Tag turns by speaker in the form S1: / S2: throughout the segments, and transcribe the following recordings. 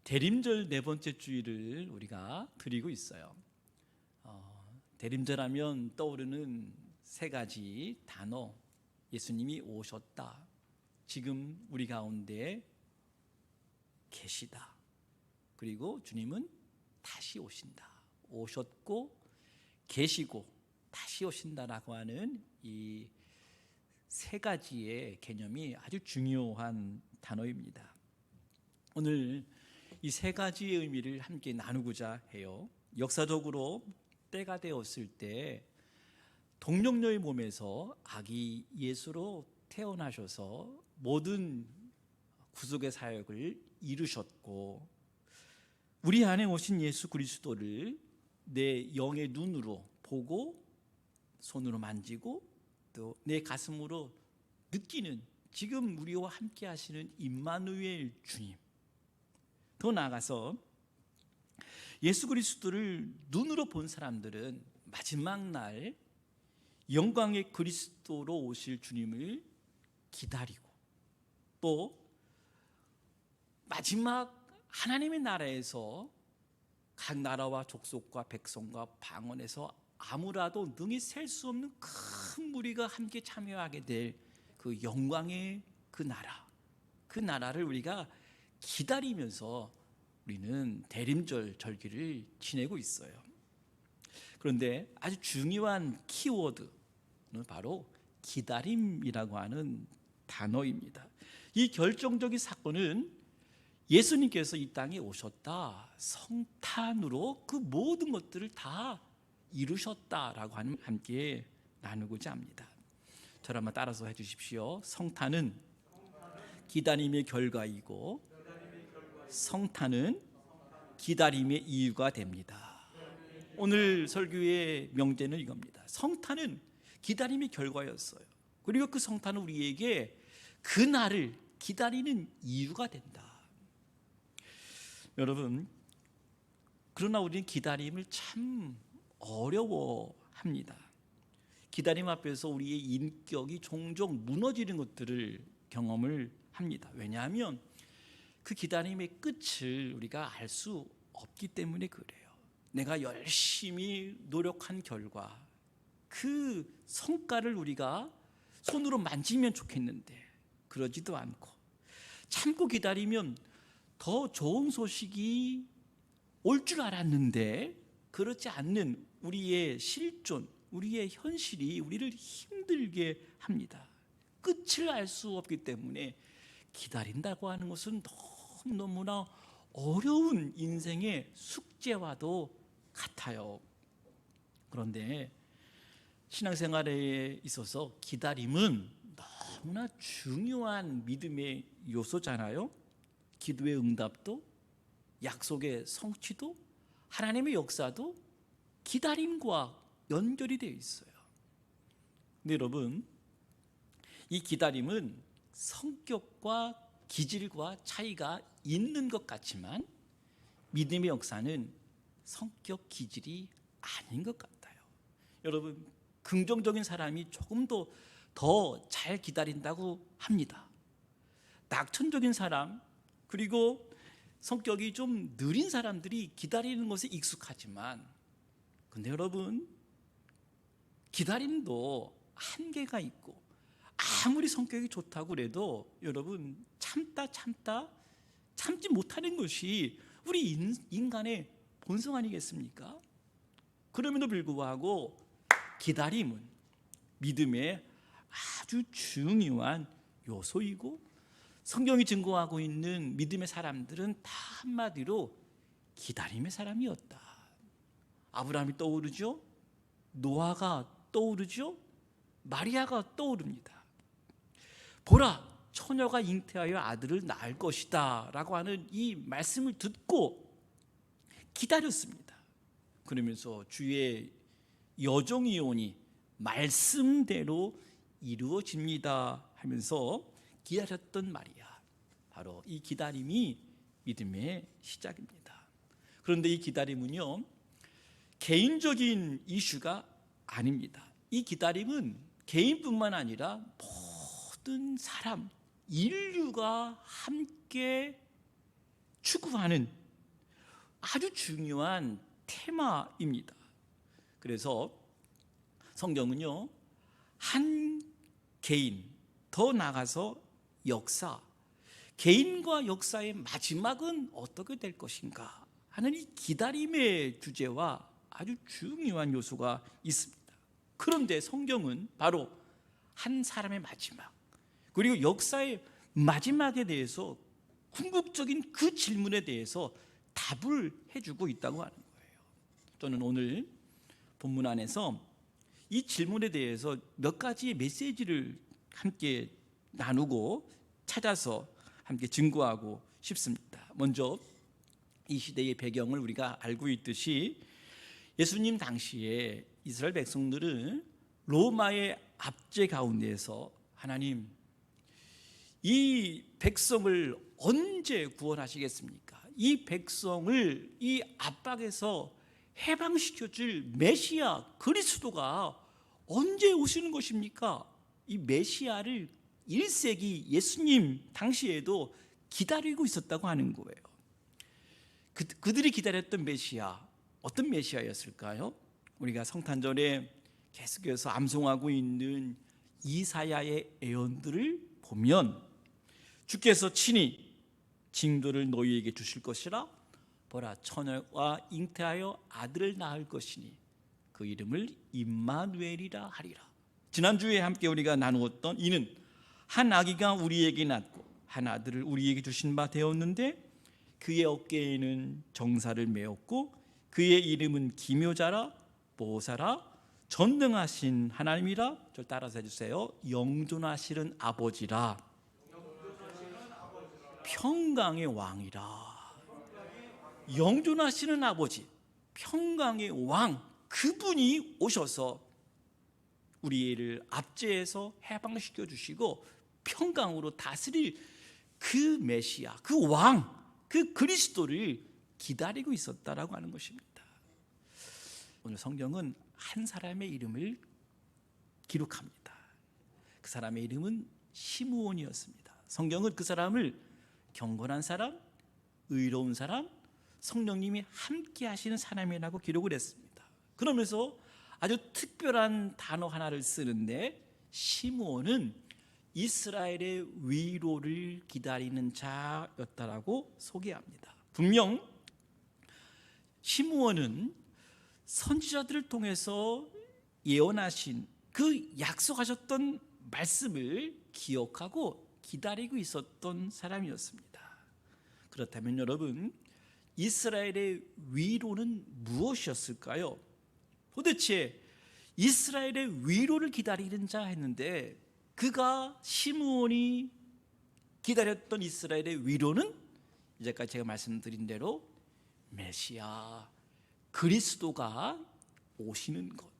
S1: 대림절 네 번째 주일을 우리가 드리고 있어요. 대림절하면 떠오르는 세 가지 단어. 예수님이 오셨다, 지금 우리 가운데 계시다, 그리고 주님은 다시 오신다. 오셨고 계시고 다시 오신다라고 하는 이 세 가지의 개념이 아주 중요한 단어입니다. 오늘 이 세 가지의 의미를 함께 나누고자 해요. 역사적으로 때가 되었을 때 동정녀의 몸에서 아기 예수로 태어나셔서 모든 구속의 사역을 이루셨고, 우리 안에 오신 예수 그리스도를 내 영의 눈으로 보고 손으로 만지고 또 내 가슴으로 느끼는, 지금 우리와 함께 하시는 임마누엘 주님, 더 나아가서 예수 그리스도를 눈으로 본 사람들은 마지막 날 영광의 그리스도로 오실 주님을 기다리고, 또 마지막 하나님의 나라에서 각 나라와 족속과 백성과 방언에서 아무라도 능히 셀 수 없는 큰 무리가 함께 참여하게 될 그 영광의 그 나라를 우리가 기다리면서 우리는 대림절 절기를 지내고 있어요. 그런데 아주 중요한 키워드는 바로 기다림이라고 하는 단어입니다. 이 결정적인 사건은 예수님께서 이 땅에 오셨다, 성탄으로 그 모든 것들을 다 이루셨다라고 함께 나누고자 합니다. 저를 한번 따라서 해주십시오. 성탄은 기다림의 결과이고 성탄은 기다림의 이유가 됩니다. 오늘 설교의 명제는 이겁니다. 성탄은 기다림의 결과였어요. 그리고 그 성탄은 우리에게 그 날을 기다리는 이유가 된다. 여러분, 그러나 우리는 기다림을 참 어려워합니다. 기다림 앞에서 우리의 인격이 종종 무너지는 것들을 경험을 합니다. 왜냐하면 그 기다림의 끝을 우리가 알 수 없기 때문에 그래요. 내가 열심히 노력한 결과 그 성과를 우리가 손으로 만지면 좋겠는데 그러지도 않고, 참고 기다리면 더 좋은 소식이 올 줄 알았는데 그렇지 않는 우리의 실존, 우리의 현실이 우리를 힘들게 합니다. 끝을 알 수 없기 때문에 기다린다고 하는 것은 너무나 어려운 인생의 숙제와도 같아요. 그런데 신앙생활에 있어서 기다림은 너무나 중요한 믿음의 요소잖아요. 기도의 응답도, 약속의 성취도, 하나님의 역사도 기다림과 연결이 되어 있어요. 근데 여러분, 이 기다림은 성격과 기질과 차이가 있는 것 같지만 믿음의 역사는 성격 기질이 아닌 것 같아요. 여러분, 긍정적인 사람이 조금 더 잘 기다린다고 합니다. 낙천적인 사람, 그리고 성격이 좀 느린 사람들이 기다리는 것에 익숙하지만, 근데 여러분, 기다림도 한계가 있고, 아무리 성격이 좋다고 해도 여러분, 참지 못하는 것이 우리 인간의 본성 아니겠습니까? 그럼에도 불구하고 기다림은 믿음의 아주 중요한 요소이고, 성경이 증거하고 있는 믿음의 사람들은 다 한마디로 기다림의 사람이었다. 아브라함이 떠오르죠? 노아가 떠오르죠? 마리아가 떠오릅니다. 보라, 처녀가 잉태하여 아들을 낳을 것이다 라고 하는 이 말씀을 듣고 기다렸습니다. 그러면서 주의 여종이오니 말씀대로 이루어집니다 하면서 기다렸던 마리아, 바로 이 기다림이 믿음의 시작입니다. 그런데 이 기다림은요, 개인적인 이슈가 아닙니다. 이 기다림은 개인뿐만 아니라 모든 사람, 인류가 함께 추구하는 아주 중요한 테마입니다. 그래서 성경은요, 한 개인, 더 나아가서 역사, 개인과 역사의 마지막은 어떻게 될 것인가 하는 이 기다림의 주제와 아주 중요한 요소가 있습니다. 그런데 성경은 바로 한 사람의 마지막, 그리고 역사의 마지막에 대해서 궁극적인 그 질문에 대해서 답을 해주고 있다고 하는 거예요. 저는 오늘 본문 안에서 이 질문에 대해서 몇 가지의 메시지를 함께 나누고 찾아서 함께 증거하고 싶습니다. 먼저 이 시대의 배경을 우리가 알고 있듯이 예수님 당시에 이스라엘 백성들은 로마의 압제 가운데에서 하나님, 이 백성을 언제 구원하시겠습니까? 이 백성을 이 압박에서 해방시켜줄 메시아 그리스도가 언제 오시는 것입니까? 이 메시아를 1세기 예수님 당시에도 기다리고 있었다고 하는 거예요. 그들이 기다렸던 메시아, 어떤 메시아였을까요? 우리가 성탄절에 계속해서 암송하고 있는 이사야의 예언들을 보면 주께서 친히 징조를 너희에게 주실 것이라, 보라 처녀가 잉태하여 아들을 낳을 것이니 그 이름을 임마누엘이라 하리라. 지난주에 함께 우리가 나누었던 이는 한 아기가 우리에게 낳고 한 아들을 우리에게 주신 바 되었는데 그의 어깨에는 정사를 메었고 그의 이름은 기묘자라 보호사라 전능하신 하나님이라. 저 따라서 해주세요. 영존하시는 아버지라, 평강의 왕이라. 영존하시는 아버지, 평강의 왕, 그분이 오셔서 우리를 압제해서 해방시켜 주시고 평강으로 다스릴 그 메시아, 그 왕, 그 그리스도를 기다리고 있었다라고 하는 것입니다. 오늘 성경은 한 사람의 이름을 기록합니다. 그 사람의 이름은 시므온이었습니다. 성경은 그 사람을 경건한 사람, 의로운 사람, 성령님이 함께 하시는 사람이라고 기록을 했습니다. 그러면서 아주 특별한 단어 하나를 쓰는데 시므온은 이스라엘의 위로를 기다리는 자였다라고 소개합니다. 분명 시므온은 선지자들을 통해서 예언하신 그 약속하셨던 말씀을 기억하고 기다리고 있었던 사람이었습니다. 그렇다면 여러분, 이스라엘의 위로는 무엇이었을까요? 도대체 이스라엘의 위로를 기다리는 자 했는데 그가 시므온이 기다렸던 이스라엘의 위로는 이제까지 제가 말씀드린 대로 메시아 그리스도가 오시는 것.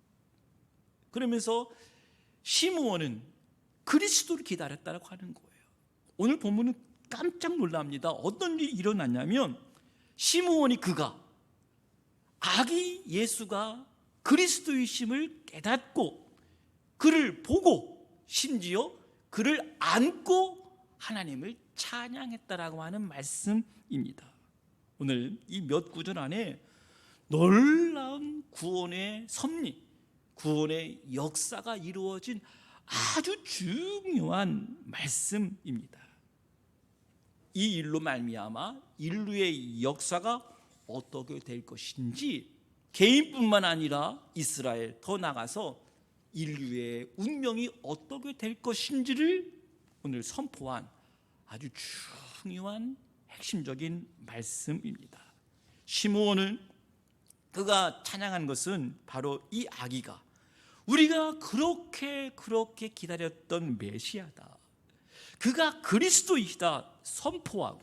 S1: 그러면서 시므온은 그리스도를 기다렸다고 하는 거예요. 오늘 본문은 깜짝 놀랍니다. 어떤 일이 일어났냐면 시므온이 그가 아기 예수가 그리스도이심을 깨닫고 그를 보고 심지어 그를 안고 하나님을 찬양했다라고 하는 말씀입니다. 오늘 이 몇 구절 안에 놀라운 구원의 섭리, 구원의 역사가 이루어진 아주 중요한 말씀입니다. 이 일로 말미암아 인류의 역사가 어떻게 될 것인지, 개인뿐만 아니라 이스라엘, 더 나아가서 인류의 운명이 어떻게 될 것인지를 오늘 선포한 아주 중요한 핵심적인 말씀입니다. 시므온은 그가 찬양한 것은 바로 이 아기가 우리가 그렇게 기다렸던 메시아다, 그가 그리스도이시다 선포하고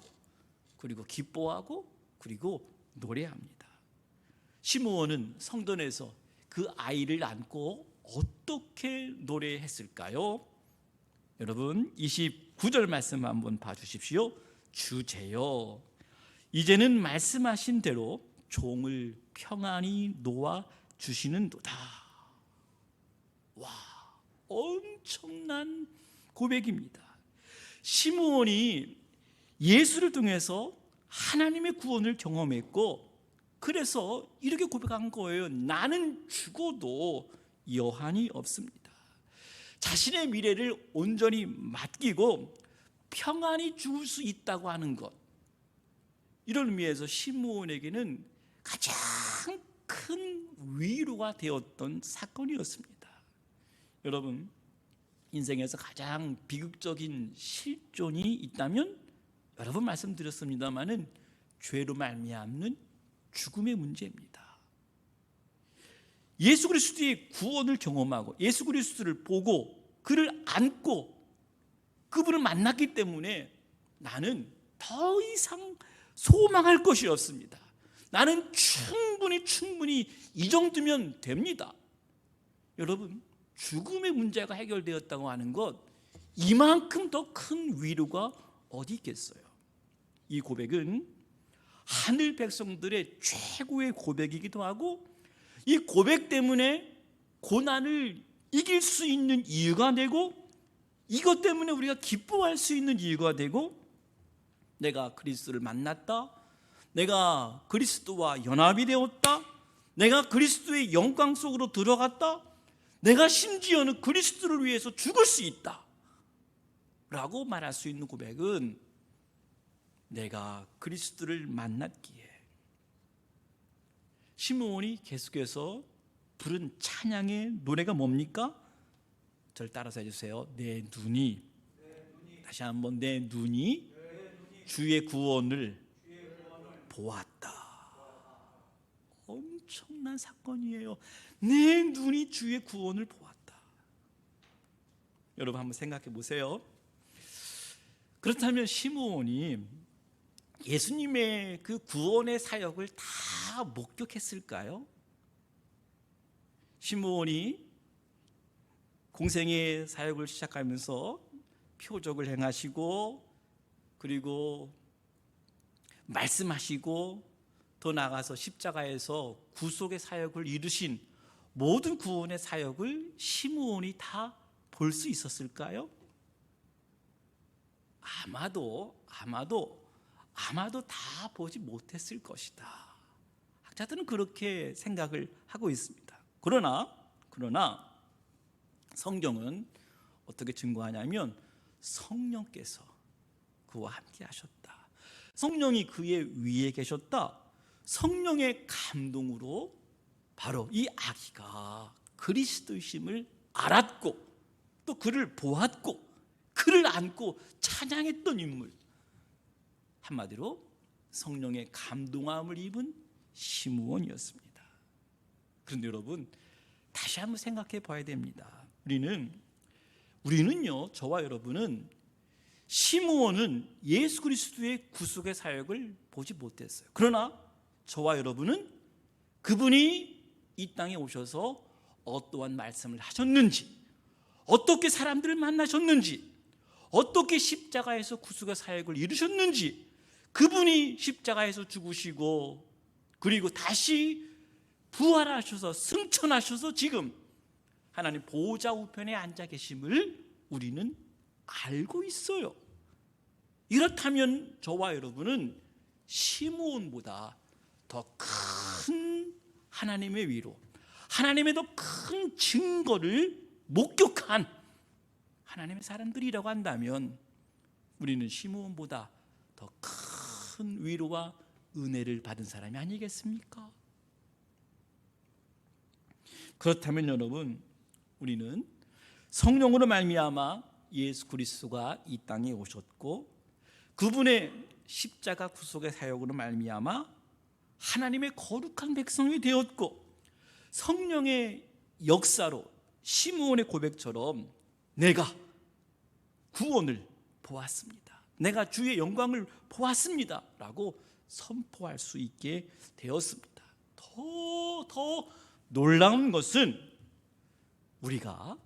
S1: 그리고 기뻐하고 그리고 노래합니다. 시므온은 성전에서 그 아이를 안고 어떻게 노래했을까요? 여러분 29절 말씀 한번 봐주십시오. 주제여 이제는 말씀하신 대로 종을 평안히 놓아 주시는도다. 와, 엄청난 고백입니다. 시므온이 예수를 통해서 하나님의 구원을 경험했고, 그래서 이렇게 고백한 거예요. 나는 죽어도 여한이 없습니다. 자신의 미래를 온전히 맡기고 평안히 죽을 수 있다고 하는 것, 이런 의미에서 시므온에게는 가장 큰 위로가 되었던 사건이었습니다. 여러분, 인생에서 가장 비극적인 실존이 있다면, 여러분 말씀드렸습니다마는 죄로 말미암는 죽음의 문제입니다. 예수 그리스도의 구원을 경험하고 예수 그리스도를 보고 그를 안고 그분을 만났기 때문에 나는 더 이상 소망할 것이 없습니다. 나는 충분히 이 정도면 됩니다. 여러분, 죽음의 문제가 해결되었다고 하는 것, 이만큼 더 큰 위로가 어디 있겠어요? 이 고백은 하늘 백성들의 최고의 고백이기도 하고, 이 고백 때문에 고난을 이길 수 있는 이유가 되고, 이것 때문에 우리가 기뻐할 수 있는 이유가 되고, 내가 그리스도를 만났다, 내가 그리스도와 연합이 되었다, 내가 그리스도의 영광 속으로 들어갔다, 내가 심지어는 그리스도를 위해서 죽을 수 있다 라고 말할 수 있는 고백은, 내가 그리스도를 만났기에. 시므온이 계속해서 부른 찬양의 노래가 뭡니까? 저를 따라서 해주세요. 내 눈이, 다시 한번, 내 눈이 주의 구원을 보았다. 엄청난 사건이에요. 내 눈이 주의 구원을 보았다. 여러분 한번 생각해 보세요. 그렇다면 시므온이 예수님의 그 구원의 사역을 다 목격했을까요? 시므온이 공생의 사역을 시작하면서 표적을 행하시고, 그리고 말씀하시고, 더 나아가서 십자가에서 구속의 사역을 이루신 모든 구원의 사역을 시므온이 다 볼 수 있었을까요? 아마도 다 보지 못했을 것이다. 학자들은 그렇게 생각을 하고 있습니다. 그러나 성경은 어떻게 증거하냐면, 성령께서 그와 함께 하셨다, 성령이 그의 위에 계셨다, 성령의 감동으로 바로 이 아기가 그리스도이심을 알았고, 또 그를 보았고 그를 안고 찬양했던 인물, 한마디로 성령의 감동함을 입은 시므온이었습니다. 그런데 여러분, 다시 한번 생각해 봐야 됩니다. 우리는요, 저와 여러분은 시므온은 예수 그리스도의 구속의 사역을 보지 못했어요. 그러나 저와 여러분은 그분이 이 땅에 오셔서 어떠한 말씀을 하셨는지, 어떻게 사람들을 만나셨는지, 어떻게 십자가에서 구속의 사역을 이루셨는지, 그분이 십자가에서 죽으시고 그리고 다시 부활하셔서 승천하셔서 지금 하나님 보좌 우편에 앉아 계심을 우리는 알고 있어요. 이렇다면 저와 여러분은 시므온보다 더 큰 하나님의 위로, 하나님의 더 큰 증거를 목격한 하나님의 사람들이라고 한다면, 우리는 시므온보다 더 큰 위로와 은혜를 받은 사람이 아니겠습니까? 그렇다면 여러분, 우리는 성령으로 말미암아 예수 그리스도가 이 땅에 오셨고, 그분의 십자가 구속의 사역으로 말미암아 하나님의 거룩한 백성이 되었고, 성령의 역사로 시므온의 고백처럼 내가 구원을 보았습니다, 내가 주의 영광을 보았습니다 라고 선포할 수 있게 되었습니다. 더 놀라운 것은 우리가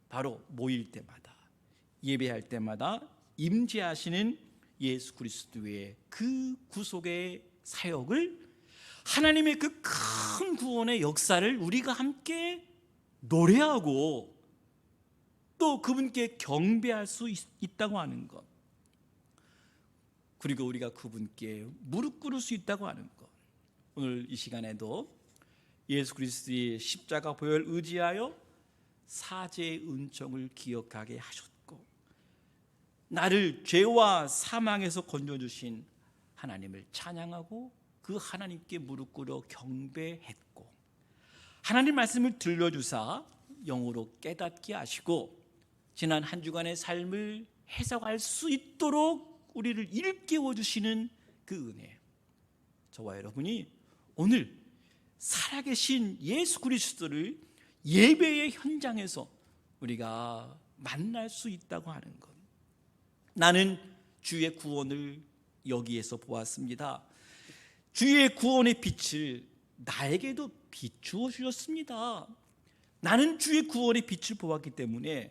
S1: 바로 모일 때마다, 예배할 때마다 임재하시는 예수 그리스도의 그 구속의 사역을, 하나님의 그 큰 구원의 역사를 우리가 함께 노래하고 또 그분께 경배할 수 있다고 하는 것. 그리고 우리가 그분께 무릎 꿇을 수 있다고 하는 것. 오늘 이 시간에도 예수 그리스도의 십자가 보혈 의지하여 사죄의 은총을 기억하게 하셨고, 나를 죄와 사망에서 건져주신 하나님을 찬양하고 그 하나님께 무릎 꿇어 경배했고, 하나님 말씀을 들려주사 영으로 깨닫게 하시고 지난 한 주간의 삶을 해석할 수 있도록 우리를 일깨워 주시는 그 은혜, 저와 여러분이 오늘 살아계신 예수 그리스도를 예배의 현장에서 우리가 만날 수 있다고 하는 것. 나는 주의 구원을 여기에서 보았습니다. 주의 구원의 빛을 나에게도 비추어 주셨습니다. 나는 주의 구원의 빛을 보았기 때문에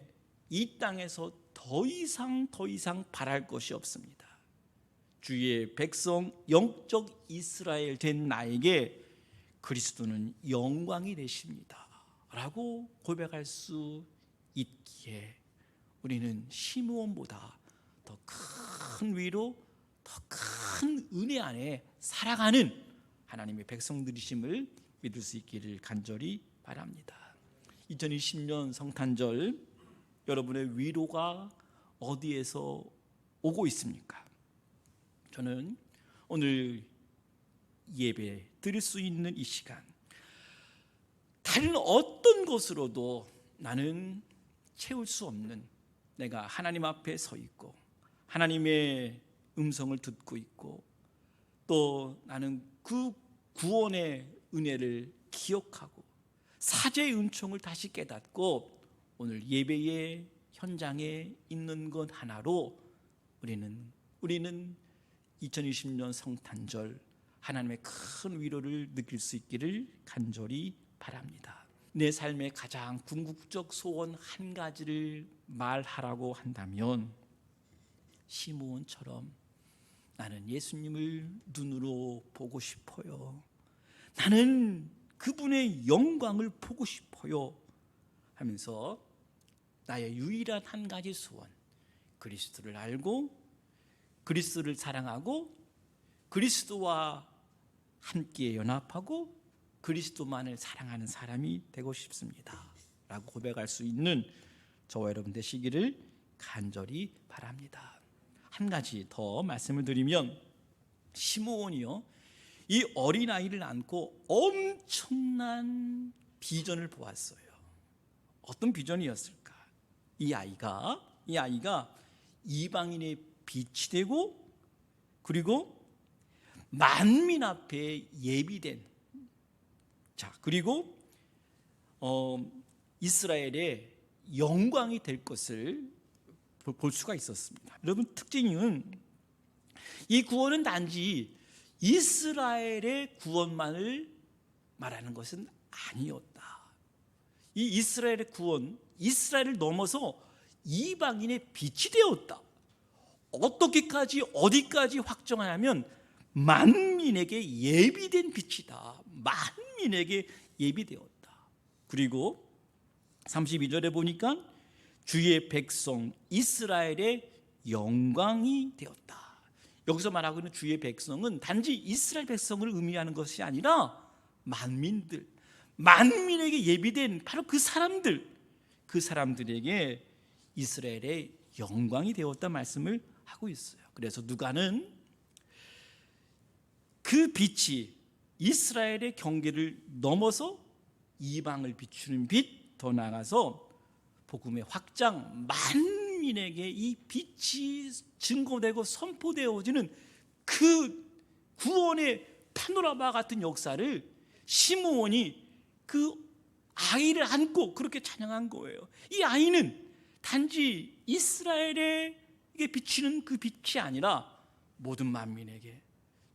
S1: 이 땅에서 더 이상 바랄 것이 없습니다. 주의 백성 영적 이스라엘 된 나에게 그리스도는 영광이 되십니다 라고 고백할 수 있기에 우리는 시므온보다 더 큰 위로, 더 큰 은혜 안에 살아가는 하나님의 백성들이심을 믿을 수 있기를 간절히 바랍니다. 2020년 성탄절, 여러분의 위로가 어디에서 오고 있습니까? 저는 오늘 예배 드릴 수 있는 이 시간, 다른 어떤 것으로도 나는 채울 수 없는, 내가 하나님 앞에 서 있고 하나님의 음성을 듣고 있고 또 나는 그 구원의 은혜를 기억하고 사죄의 은총을 다시 깨닫고 오늘 예배의 현장에 있는 것 하나로 우리는 2020년 성탄절 하나님의 큰 위로를 느낄 수 있기를 간절히 바랍니다. 내 삶의 가장 궁극적 소원 한 가지를 말하라고 한다면 시므온처럼 나는 예수님을 눈으로 보고 싶어요, 나는 그분의 영광을 보고 싶어요 하면서 나의 유일한 한 가지 소원, 그리스도를 알고 그리스도를 사랑하고 그리스도와 함께 연합하고 그리스도만을 사랑하는 사람이 되고 싶습니다 라고 고백할 수 있는 저와 여러분 되시기를 간절히 바랍니다. 한 가지 더 말씀을 드리면, 시므온이요, 이 어린아이를 안고 엄청난 비전을 보았어요. 어떤 비전이었을까? 이 아이가 이방인의 빛이 되고 그리고 만민 앞에 예비된, 그리고 이스라엘의 영광이 될 것을 볼 수가 있었습니다. 여러분, 특징은 이 구원은 단지 이스라엘의 구원만을 말하는 것은 아니었다. 이 이스라엘의 구원, 이스라엘을 넘어서 이방인의 빛이 되었다. 어디까지 확정하냐면 만민에게 예비된 빛이다. 만민에게 예비되었다. 그리고 32절에 보니까 주의 백성 이스라엘의 영광이 되었다. 여기서 말하고 있는 주의 백성은 단지 이스라엘 백성을 의미하는 것이 아니라 만민에게 예비된 바로 그 사람들에게 이스라엘의 영광이 되었다 말씀을 하고 있어요. 그래서 누가는 그 빛이 이스라엘의 경계를 넘어서 이방을 비추는 빛, 더 나아가서 복음의 확장, 만민에게 이 빛이 증거되고 선포되어지는 그 구원의 파노라마 같은 역사를 시므온이 그 아이를 안고 그렇게 찬양한 거예요. 이 아이는 단지 이스라엘에게 비치는 그 빛이 아니라 모든 만민에게,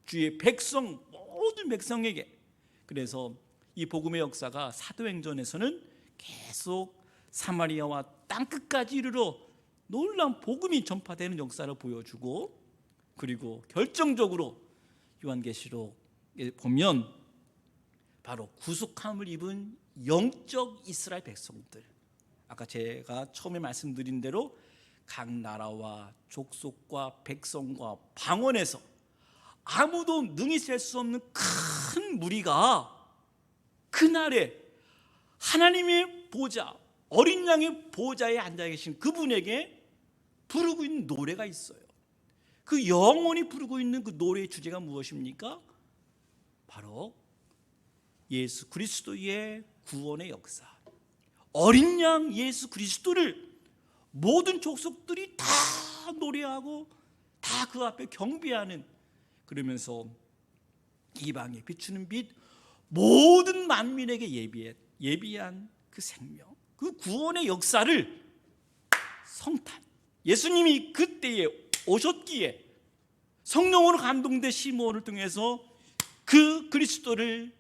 S1: 주의 백성, 모든 백성에게. 그래서 이 복음의 역사가 사도행전에서는 계속 사마리아와 땅끝까지 이르러 놀라운 복음이 전파되는 역사를 보여주고, 그리고 결정적으로 요한계시록에 보면 바로 구속함을 입은 영적 이스라엘 백성들, 아까 제가 처음에 말씀드린 대로 각 나라와 족속과 백성과 방언에서 아무도 능히 셀 수 없는 큰 무리가 그날에 하나님의 보좌, 어린 양의 보좌에 앉아 계신 그분에게 부르고 있는 노래가 있어요. 그 영원히 부르고 있는 그 노래의 주제가 무엇입니까? 바로 예수 그리스도의 구원의 역사, 어린 양 예수 그리스도를 모든 족속들이 다 노래하고 다 그 앞에 경배하는, 그러면서 이방에 비추는 빛, 모든 만민에게 예비한 그 생명, 그 구원의 역사를 성탄, 예수님이 그때에 오셨기에 성령으로 감동된 시므온을 통해서 그 그리스도를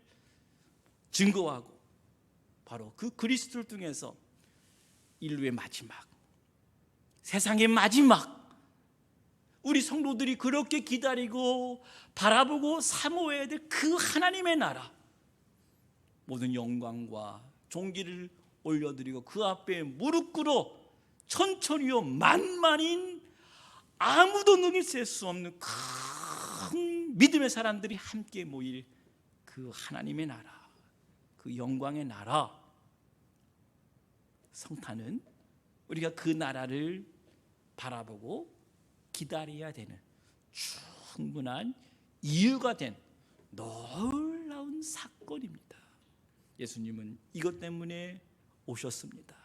S1: 증거하고, 바로 그 그리스도를 통해서 인류의 마지막, 세상의 마지막, 우리 성도들이 그렇게 기다리고 바라보고 사모해야 될 그 하나님의 나라, 모든 영광과 존귀를 올려드리고 그 앞에 무릎 꿇어 천천히요 만만인 아무도 능히 셀 수 없는 큰 믿음의 사람들이 함께 모일 그 하나님의 나라, 그 영광의 나라, 성탄은 우리가 그 나라를 바라보고 기다려야 되는 충분한 이유가 된 놀라운 사건입니다. 예수님은 이것 때문에 오셨습니다.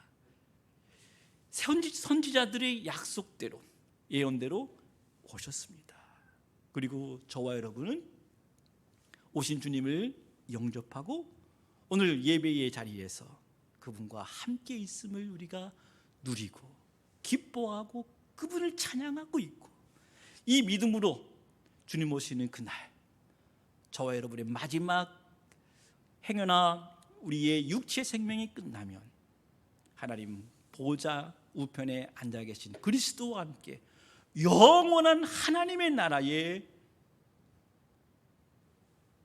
S1: 선지자들의 약속대로, 예언대로 오셨습니다. 그리고 저와 여러분은 오신 주님을 영접하고 오늘 예배의 자리에서 그분과 함께 있음을 우리가 누리고 기뻐하고 그분을 찬양하고 있고, 이 믿음으로 주님 오시는 그날, 저와 여러분의 마지막 행여나 우리의 육체 생명이 끝나면 하나님 보좌 우편에 앉아 계신 그리스도와 함께 영원한 하나님의 나라의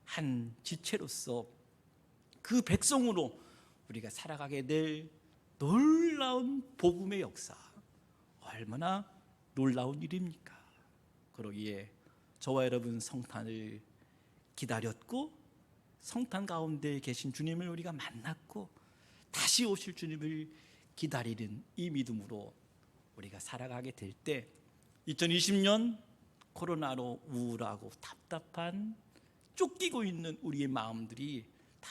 S1: 한 지체로서 그 백성으로 우리가 살아가게 될 놀라운 복음의 역사, 얼마나 놀라운 일입니까? 그러기에 저와 여러분 성탄을 기다렸고 성탄 가운데 계신 주님을 우리가 만났고 다시 오실 주님을 기다리는 이 믿음으로 우리가 살아가게 될 때 2020년 코로나로 우울하고 답답한 쫓기고 있는 우리의 마음들이 다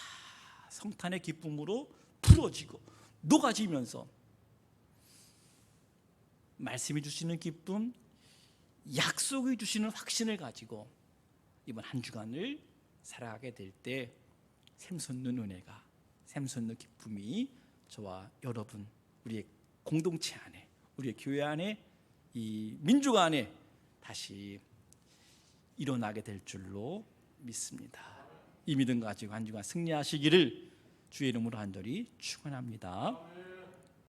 S1: 성탄의 기쁨으로 풀어지고 녹아지면서 말씀이 주시는 기쁨, 약속이 주시는 확신을 가지고 이번 한 주간을 살아가게 될 때 샘솟는 은혜가, 샘솟는 기쁨이 저와 여러분, 우리의 공동체 안에, 우리의 교회 안에, 이 민족 안에 다시 일어나게 될 줄로 믿습니다. 이 믿음 가지고 한 주간 승리하시기를 주의 이름으로 간절히 축원합니다.